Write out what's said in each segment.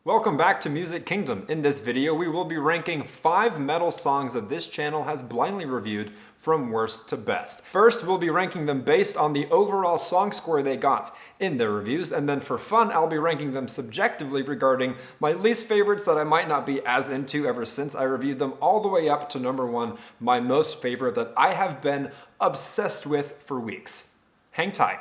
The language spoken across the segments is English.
Welcome back to Music Kingdom. In this video, we will be ranking 5 metal songs that this channel has blindly reviewed from worst to best. First, we'll be ranking them based on the overall song score they got in their reviews, and then for fun, I'll be ranking them subjectively regarding my least favorites that I might not be as into ever since I reviewed them, all the way up to number 1, my most favorite that I have been obsessed with for weeks. Hang tight.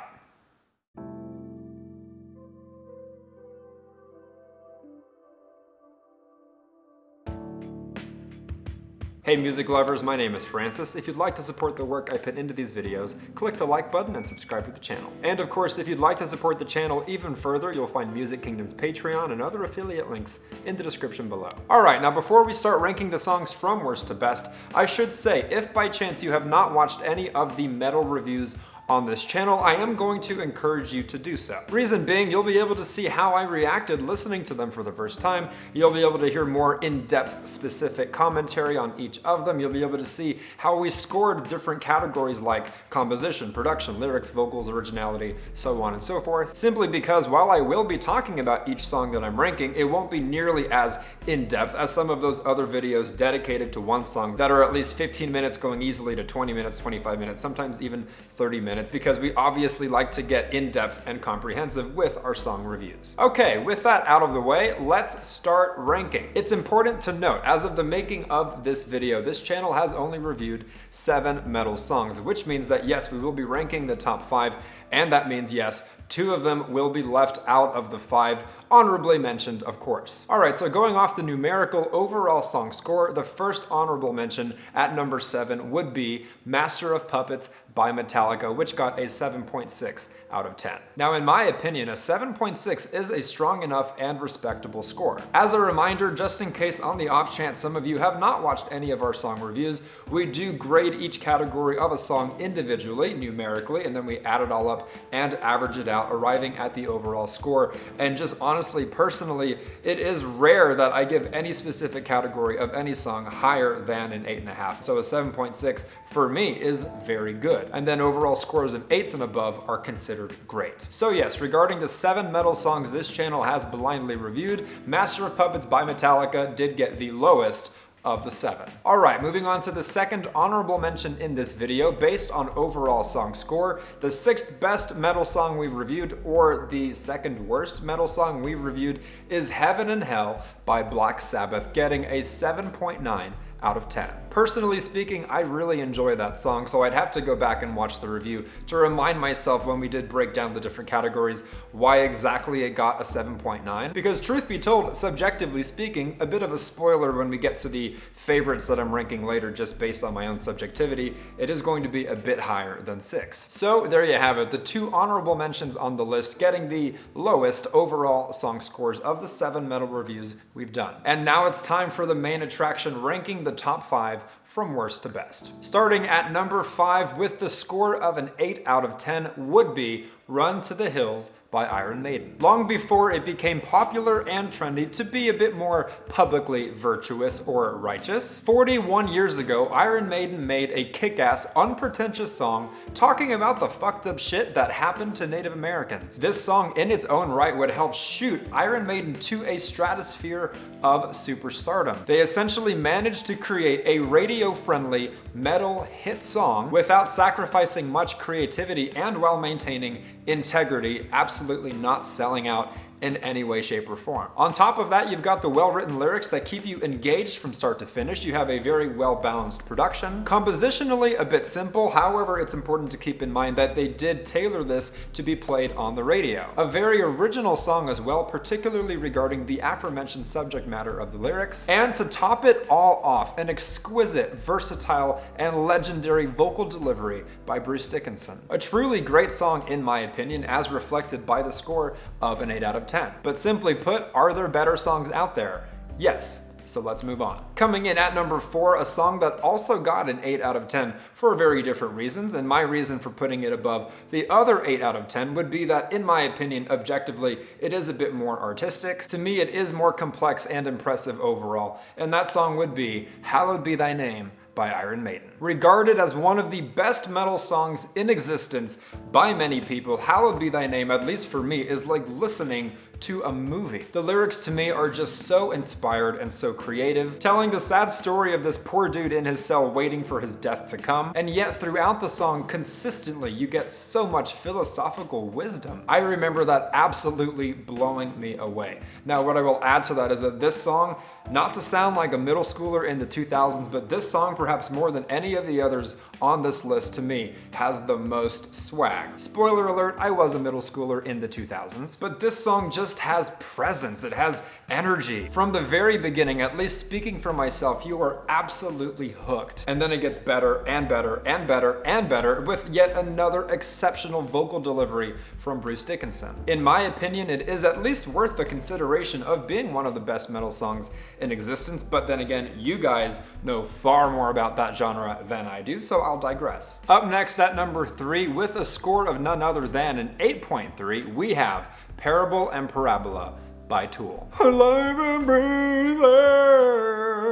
Hey music lovers, my name is Francis. If you'd like to support the work I put into these videos, click the like button and subscribe to the channel. And of course, if you'd like to support the channel even further, you'll find Music Kingdom's Patreon and other affiliate links in the description below. Alright, now before we start ranking the songs from worst to best, I should say, if by chance you have not watched any of the metal reviews on this channel, I am going to encourage you to do so. Reason being, you'll be able to see how I reacted listening to them for the first time. You'll be able to hear more in-depth specific commentary on each of them. You'll be able to see how we scored different categories like composition, production, lyrics, vocals, originality, so on and so forth. Simply because while I will be talking about each song that I'm ranking, it won't be nearly as in-depth as some of those other videos dedicated to one song that are at least 15 minutes going easily to 20 minutes, 25 minutes, sometimes even 30 minutes. Because we obviously like to get in-depth and comprehensive with our song reviews. Okay, with that out of the way, let's start ranking. It's important to note, as of the making of this video, this channel has only reviewed 7 metal songs, which means that yes, we will be ranking the top 5, and that means yes, 2 of them will be left out of the 5, honorably mentioned, of course. Alright, so going off the numerical overall song score, the first honorable mention at number 7 would be Master of Puppets by Metallica, which got a 7.6 out of 10. Now, in my opinion, a 7.6 is a strong enough and respectable score. As a reminder, just in case on the off chance some of you have not watched any of our song reviews, we do grade each category of a song individually, numerically, and then we add it all up and average it out, arriving at the overall score. And just honestly, personally, it is rare that I give any specific category of any song higher than an 8.5. So a 7.6 for me is very good. And then overall scores of 8s and above are considered great. So yes, regarding the 7 metal songs this channel has blindly reviewed, Master of Puppets by Metallica did get the lowest of the 7. Alright, moving on to the second honorable mention in this video based on overall song score. The 6th best metal song we've reviewed, or the 2nd worst metal song we've reviewed, is Heaven and Hell by Black Sabbath, getting a 7.9 out of 10. Personally speaking, I really enjoy that song, so I'd have to go back and watch the review to remind myself when we did break down the different categories why exactly it got a 7.9. Because truth be told, subjectively speaking, a bit of a spoiler when we get to the favorites that I'm ranking later just based on my own subjectivity, it is going to be a bit higher than 6. So there you have it, the 2 honorable mentions on the list getting the lowest overall song scores of the 7 metal reviews we've done. And now it's time for the main attraction, ranking the top 5 from worst to best. Starting at number 5 with the score of an 8 out of 10 would be Run to the Hills by Iron Maiden. Long before it became popular and trendy to be a bit more publicly virtuous or righteous, 41 years ago, Iron Maiden made a kick-ass, unpretentious song talking about the fucked up shit that happened to Native Americans. This song in its own right would help shoot Iron Maiden to a stratosphere of superstardom. They essentially managed to create a radio-friendly metal hit song without sacrificing much creativity and while maintaining integrity, absolutely not selling out in any way, shape, or form. On top of that, you've got the well-written lyrics that keep you engaged from start to finish. You have a very well-balanced production. Compositionally, a bit simple. However, it's important to keep in mind that they did tailor this to be played on the radio. A very original song as well, particularly regarding the aforementioned subject matter of the lyrics. And to top it all off, an exquisite, versatile, and legendary vocal delivery by Bruce Dickinson. A truly great song in my opinion, as reflected by the score of an 8 out of 10. But simply put, are there better songs out there? Yes. So let's move on. Coming in at number 4, a song that also got an 8 out of 10 for very different reasons, and my reason for putting it above the other 8 out of 10 would be that, in my opinion, objectively, it is a bit more artistic. To me, it is more complex and impressive overall, and that song would be Hallowed Be Thy Name by Iron Maiden. Regarded as one of the best metal songs in existence by many people, Hallowed Be Thy Name, at least for me, is like listening to a movie. The lyrics to me are just so inspired and so creative, telling the sad story of this poor dude in his cell waiting for his death to come, and yet throughout the song consistently you get so much philosophical wisdom. I remember that absolutely blowing me away. Now what I will add to that is that this song, not to sound like a middle schooler in the 2000s, but this song, perhaps more than any of the others on this list to me, has the most swag. Spoiler alert, I was a middle schooler in the 2000s, but this song just has presence, it has energy. From the very beginning, at least speaking for myself, you are absolutely hooked. And then it gets better and better and better and better with yet another exceptional vocal delivery from Bruce Dickinson. In my opinion, it is at least worth the consideration of being one of the best metal songs in existence, but then again, you guys know far more about that genre than I do, so I'll digress. Up next at number 3, with a score of none other than an 8.3, we have Parable and Parabola by Tool. Alive and breathing.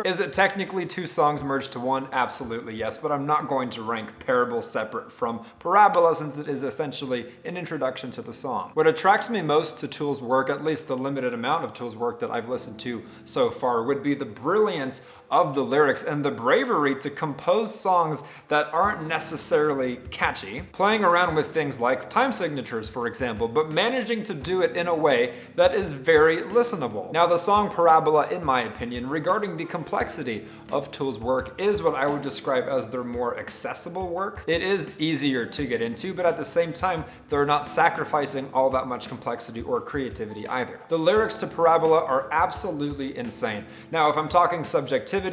Is it technically two songs merged to one? Absolutely yes, but I'm not going to rank Parable separate from Parabola since it is essentially an introduction to the song. What attracts me most to Tool's work, at least the limited amount of Tool's work that I've listened to so far, would be the brilliance of the lyrics and the bravery to compose songs that aren't necessarily catchy, playing around with things like time signatures, for example, but managing to do it in a way that is very listenable. Now, the song Parabola, in my opinion, regarding the complexity of Tool's work, is what I would describe as their more accessible work. It is easier to get into, but at the same time, they're not sacrificing all that much complexity or creativity either. The lyrics to Parabola are absolutely insane. Now, if I'm talking subjectivity,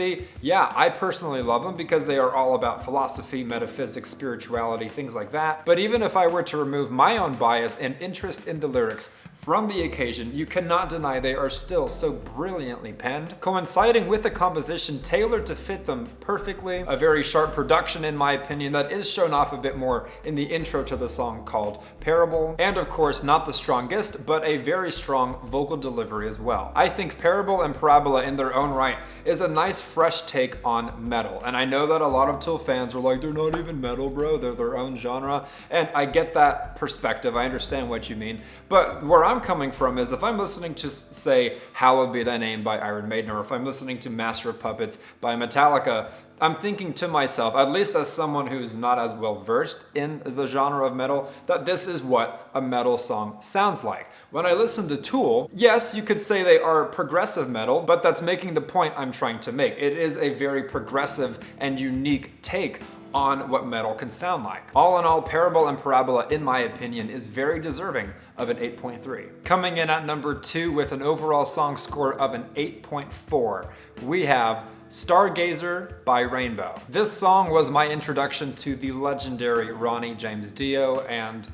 yeah, I personally love them because they are all about philosophy, metaphysics, spirituality, things like that. But even if I were to remove my own bias and interest in the lyrics from the occasion, you cannot deny they are still so brilliantly penned, coinciding with a composition tailored to fit them perfectly, a very sharp production in my opinion that is shown off a bit more in the intro to the song called Parable, and of course not the strongest, but a very strong vocal delivery as well. I think Parable and Parabola in their own right is a nice fresh take on metal, and I know that a lot of Tool fans are like, they're not even metal, bro, they're their own genre, and I get that perspective, I understand what you mean, but where I'm coming from is if I'm listening to, say, Hallowed Be Thy Name by Iron Maiden, or if I'm listening to Master of Puppets by Metallica, I'm thinking to myself, at least as someone who's not as well versed in the genre of metal, that this is what a metal song sounds like. When I listen to Tool, yes, you could say they are progressive metal, but that's making the point I'm trying to make. It is a very progressive and unique take on what metal can sound like. All in all, Parable and Parabola, in my opinion, is very deserving of an 8.3. Coming in at number 2 with an overall song score of an 8.4, we have Stargazer by Rainbow. This song was my introduction to the legendary Ronnie James Dio, and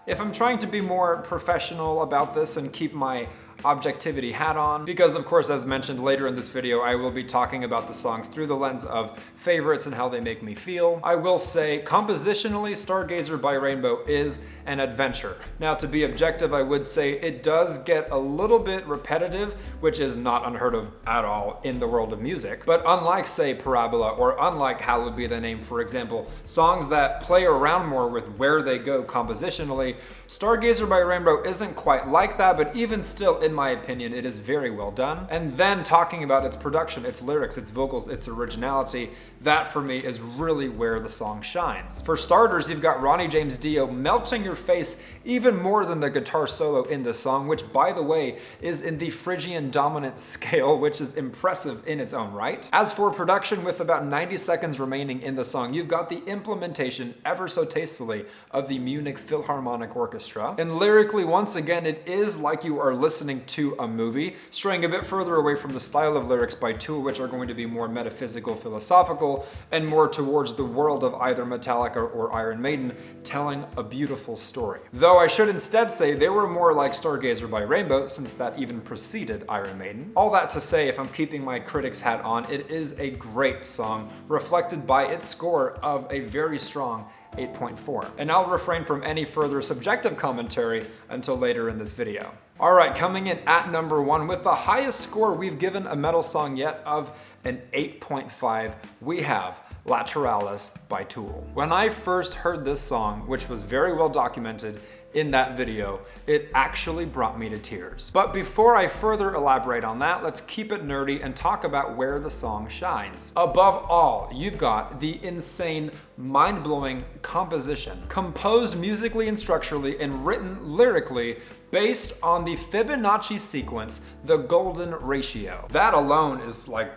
if I'm trying to be more professional about this and keep my objectivity hat on, because of course, as mentioned later in this video, I will be talking about the song through the lens of favorites and how they make me feel. I will say, compositionally, Stargazer by Rainbow is an adventure. Now, to be objective, I would say it does get a little bit repetitive, which is not unheard of at all in the world of music. But unlike, say, Parabola, or unlike Hallowed Be Thy Name, for example, songs that play around more with where they go compositionally, Stargazer by Rainbow isn't quite like that, but even still, in my opinion, it is very well done. And then talking about its production, its lyrics, its vocals, its originality, that for me is really where the song shines. For starters, you've got Ronnie James Dio melting your face even more than the guitar solo in this song, which, by the way, is in the Phrygian dominant scale, which is impressive in its own right. As for production, with about 90 seconds remaining in the song, you've got the implementation, ever so tastefully, of the Munich Philharmonic Orchestra. And lyrically, once again, it is like you are listening to a movie, straying a bit further away from the style of lyrics by Tool, which are going to be more metaphysical, philosophical, and more towards the world of either Metallica or Iron Maiden, telling a beautiful story. Though I should instead say they were more like Stargazer by Rainbow, since that even preceded Iron Maiden. All that to say, if I'm keeping my critic's hat on, it is a great song, reflected by its score of a very strong 8.4. And I'll refrain from any further subjective commentary until later in this video. Alright, coming in at number 1 with the highest score we've given a metal song yet of an 8.5, we have Lateralis by Tool. When I first heard this song, which was very well documented in that video, it actually brought me to tears. But before I further elaborate on that, let's keep it nerdy and talk about where the song shines. Above all, you've got the insane, mind-blowing composition, composed musically and structurally and written lyrically based on the Fibonacci sequence, the golden ratio. That alone is like,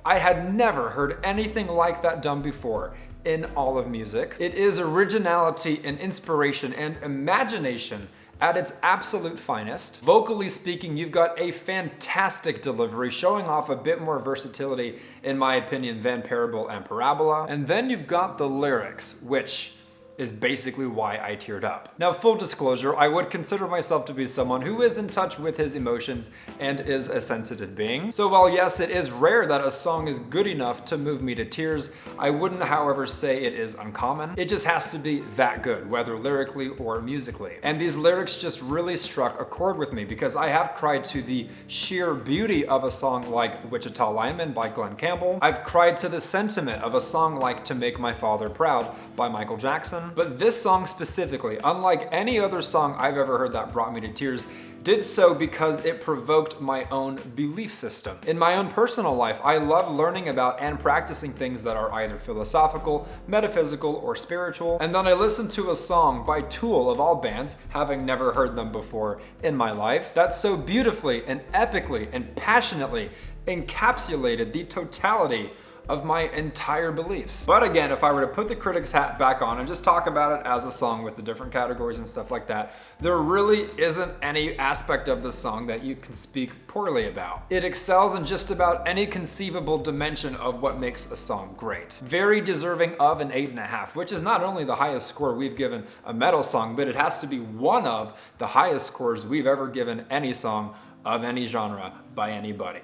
I had never heard anything like that done before in all of music. It is originality and inspiration and imagination at its absolute finest. Vocally speaking, you've got a fantastic delivery, showing off a bit more versatility, in my opinion, than Parable and Parabola. And then you've got the lyrics, which is basically why I teared up. Now, full disclosure, I would consider myself to be someone who is in touch with his emotions and is a sensitive being. So while yes, it is rare that a song is good enough to move me to tears, I wouldn't, however, say it is uncommon. It just has to be that good, whether lyrically or musically. And these lyrics just really struck a chord with me because I have cried to the sheer beauty of a song like Wichita Lineman by Glenn Campbell. I've cried to the sentiment of a song like To Make My Father Proud by Michael Jackson. But this song specifically, unlike any other song I've ever heard that brought me to tears, did so because it provoked my own belief system. In my own personal life, I love learning about and practicing things that are either philosophical, metaphysical, or spiritual. And then I listened to a song by Tool, of all bands, having never heard them before in my life, that so beautifully and epically and passionately encapsulated the totality of my entire beliefs. But again, if I were to put the critic's hat back on and just talk about it as a song with the different categories and stuff like that, there really isn't any aspect of the song that you can speak poorly about. It excels in just about any conceivable dimension of what makes a song great. Very deserving of an 8.5, which is not only the highest score we've given a metal song, but it has to be one of the highest scores we've ever given any song of any genre by anybody.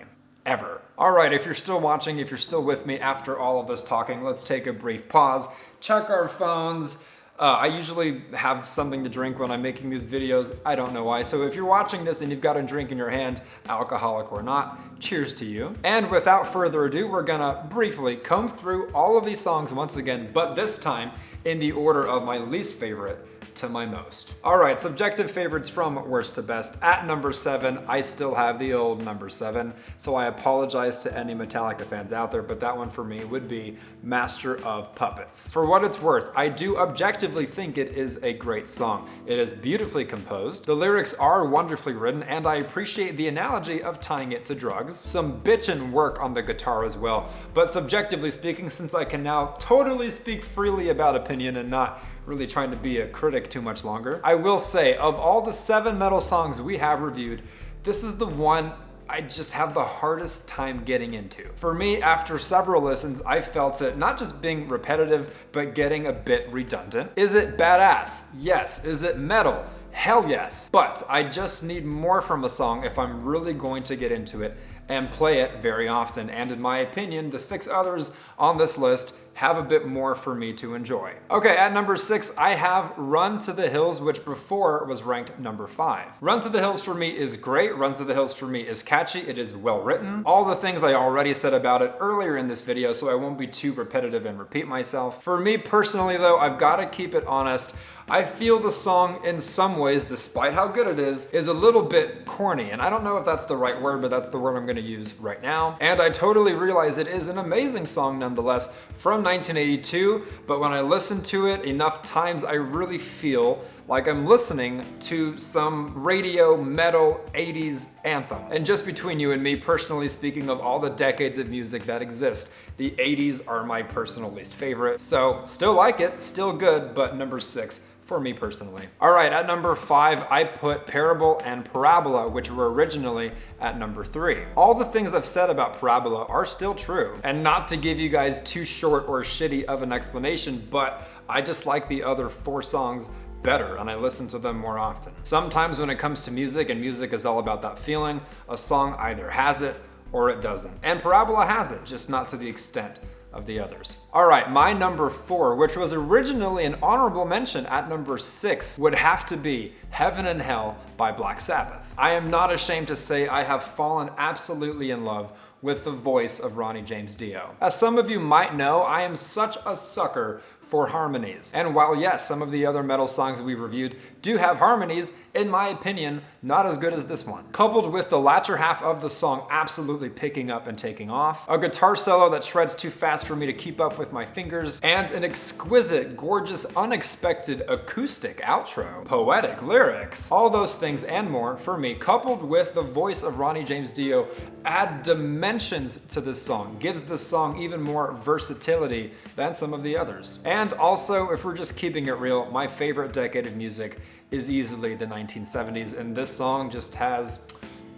Ever. All right, if you're still watching, if you're still with me after all of this talking, let's take a brief pause, check our phones. I usually have something to drink when I'm making these videos. I don't know why. So if you're watching this and you've got a drink in your hand, alcoholic or not, cheers to you. And without further ado, we're gonna briefly comb through all of these songs once again, but this time in the order of my least favorite to my most. All right, subjective favorites from worst to best. At number 7, I still have the old number 7, so I apologize to any Metallica fans out there, but that one for me would be Master of Puppets. For what it's worth, I do objectively think it is a great song. It is beautifully composed, the lyrics are wonderfully written, and I appreciate the analogy of tying it to drugs. Some bitchin' work on the guitar as well, but subjectively speaking, since I can now totally speak freely about opinion and not really trying to be a critic too much longer, I will say, of all the 7 metal songs we have reviewed, this is the one I just have the hardest time getting into. For me, after several listens, I felt it not just being repetitive, but getting a bit redundant. Is it badass? Yes. Is it metal? Hell yes. But I just need more from a song if I'm really going to get into it and play it very often. And in my opinion, the 6 others on this list have a bit more for me to enjoy. Okay, at number 6, I have Run to the Hills, which before was ranked number 5. Run to the Hills for me is great. Run to the Hills for me is catchy. It is well written. All the things I already said about it earlier in this video, so I won't be too repetitive and repeat myself. For me personally though, I've got to keep it honest. I feel the song in some ways, despite how good it is a little bit corny. And I don't know if that's the right word, but that's the word I'm gonna use right now. And I totally realize it is an amazing song nonetheless from 1982, but when I listen to it enough times, I really feel like I'm listening to some radio metal 80s anthem. And just between you and me, personally speaking, of all the decades of music that exist, the 80s are my personal least favorite. So still like it, still good, but number 6 for me personally. All right, at number 5, I put Parable and Parabola, which were originally at number 3. All the things I've said about Parabola are still true. And not to give you guys too short or shitty of an explanation, but I just like the other 4 songs better and I listen to them more often. Sometimes when it comes to music, and music is all about that feeling, a song either has it or it doesn't. And Parabola has it, just not to the extent of the others. All right, my number 4, which was originally an honorable mention at number 6, would have to be Heaven and Hell by Black Sabbath. I am not ashamed to say I have fallen absolutely in love with the voice of Ronnie James Dio. As some of you might know, I am such a sucker for harmonies. And while yes, some of the other metal songs we've reviewed do have harmonies, in my opinion, not as good as this one. Coupled with the latter half of the song absolutely picking up and taking off, a guitar solo that shreds too fast for me to keep up with my fingers, and an exquisite, gorgeous, unexpected acoustic outro, poetic lyrics, all those things and more for me, coupled with the voice of Ronnie James Dio, add dimensions to this song, gives this song even more versatility than some of the others. And also, if we're just keeping it real, my favorite decade of music is easily the 1970s, and this song just has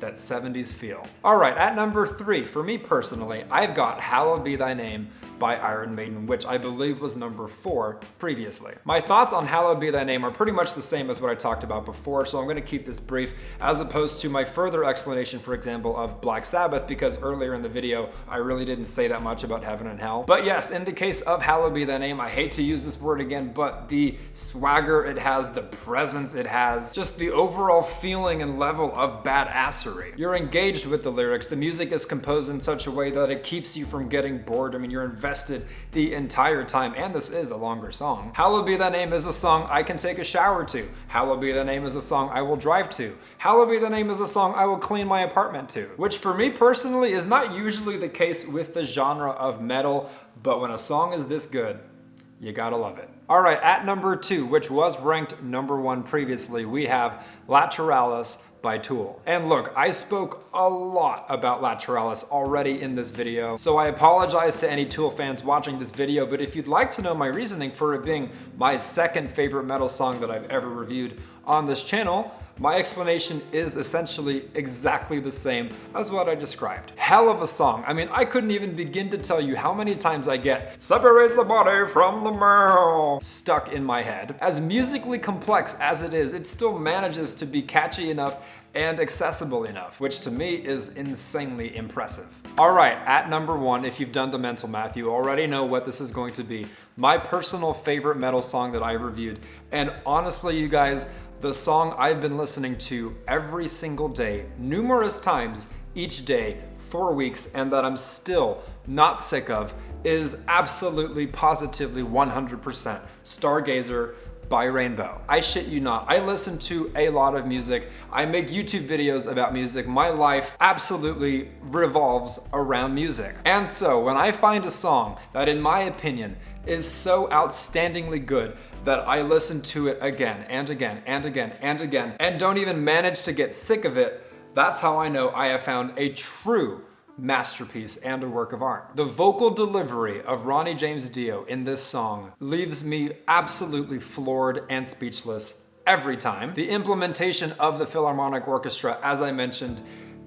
that 70s feel. All right, at number 3, for me personally, I've got Hallowed Be Thy Name by Iron Maiden, which I believe was number 4 previously. My thoughts on Hallowed Be Thy Name are pretty much the same as what I talked about before, so I'm going to keep this brief as opposed to my further explanation, for example, of Black Sabbath, because earlier in the video, I really didn't say that much about heaven and hell. But yes, in the case of Hallowed Be Thy Name, I hate to use this word again, but the swagger it has, the presence it has, just the overall feeling and level of badassery. You're engaged with the lyrics. The music is composed in such a way that it keeps you from getting bored. I mean, you're invested the entire time, and this is a longer song. Hallowed Be Thy Name is a song I can take a shower to. Hallowed Be Thy Name is a song I will drive to. Hallowed Be Thy Name is a song I will clean my apartment to, which for me personally is not usually the case with the genre of metal, but when a song is this good, you gotta love it. All right, at number 2, which was ranked number 1 previously, we have Lateralis by Tool. And look, I spoke a lot about Lateralis already in this video, so I apologize to any Tool fans watching this video, but if you'd like to know my reasoning for it being my second favorite metal song that I've ever reviewed on this channel, my explanation is essentially exactly the same as what I described. Hell of a song. I mean, I couldn't even begin to tell you how many times I get "separates the body from the marrow" stuck in my head. As musically complex as it is, it still manages to be catchy enough and accessible enough, which to me is insanely impressive. All right, at number 1, if you've done the mental math, you already know what this is going to be. My personal favorite metal song that I reviewed, and honestly, you guys, the song I've been listening to every single day, numerous times each day, for weeks, and that I'm still not sick of, is absolutely, positively, 100% Stargazer by Rainbow. I shit you not. I listen to a lot of music. I make YouTube videos about music. My life absolutely revolves around music. And so when I find a song that, in my opinion, is so outstandingly good that I listen to it again and again and again and again and don't even manage to get sick of it, that's how I know I have found a true masterpiece and a work of art. The vocal delivery of Ronnie James Dio in this song leaves me absolutely floored and speechless every time. The implementation of the Philharmonic Orchestra, as I mentioned,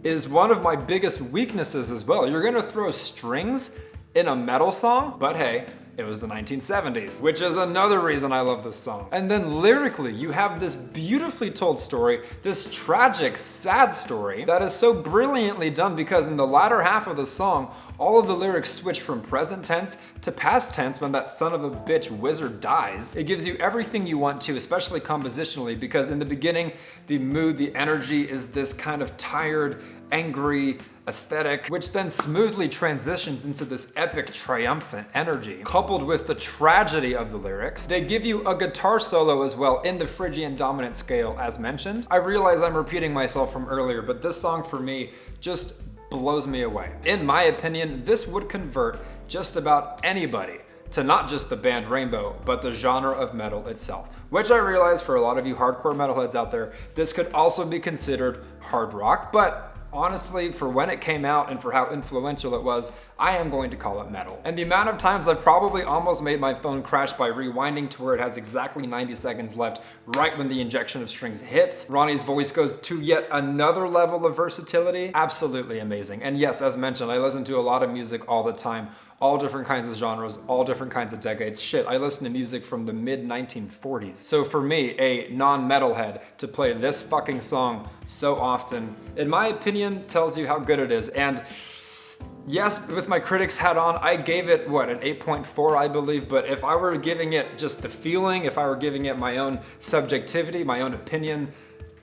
is one of my biggest weaknesses as well. You're gonna throw strings in a metal song, but hey, it was the 1970s, which is another reason I love this song. And then lyrically, you have this beautifully told story, this tragic, sad story that is so brilliantly done because in the latter half of the song, all of the lyrics switch from present tense to past tense when that son of a bitch wizard dies. It gives you everything you want to, especially compositionally, because in the beginning, the mood, the energy is this kind of tired, angry aesthetic, which then smoothly transitions into this epic, triumphant energy. Coupled with the tragedy of the lyrics, they give you a guitar solo as well in the Phrygian dominant scale, as mentioned. I realize I'm repeating myself from earlier, but this song for me just blows me away. In my opinion, this would convert just about anybody to not just the band Rainbow, but the genre of metal itself. Which I realize for a lot of you hardcore metalheads out there, this could also be considered hard rock, but honestly, for when it came out and for how influential it was, I am going to call it metal. And the amount of times I've probably almost made my phone crash by rewinding to where it has exactly 90 seconds left right when the injection of strings hits. Ronnie's voice goes to yet another level of versatility. Absolutely amazing. And yes, as mentioned, I listen to a lot of music all the time. All different kinds of genres, all different kinds of decades. Shit, I listen to music from the mid-1940s. So for me, a non-metalhead, to play this fucking song so often, in my opinion, tells you how good it is. And yes, with my critics hat on, I gave it, what, an 8.4, I believe, but if I were giving it just the feeling, if I were giving it my own subjectivity, my own opinion,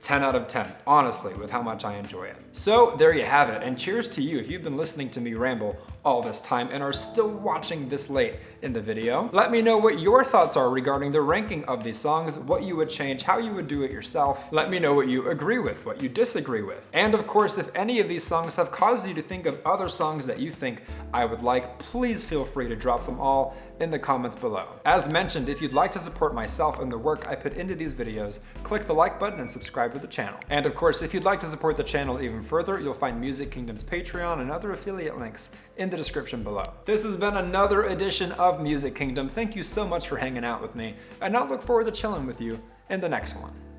10 out of 10, honestly, with how much I enjoy it. So there you have it, and cheers to you if you've been listening to me ramble all this time and are still watching this late in the video. Let me know what your thoughts are regarding the ranking of these songs, what you would change, how you would do it yourself. Let me know what you agree with, what you disagree with. And of course, if any of these songs have caused you to think of other songs that you think I would like, please feel free to drop them all in the comments below. As mentioned, if you'd like to support myself and the work I put into these videos, click the like button and subscribe to the channel. And of course, if you'd like to support the channel even further, you'll find Music Kingdom's Patreon and other affiliate links in the description below. This has been another edition of Music Kingdom. Thank you so much for hanging out with me, and I'll look forward to chilling with you in the next one.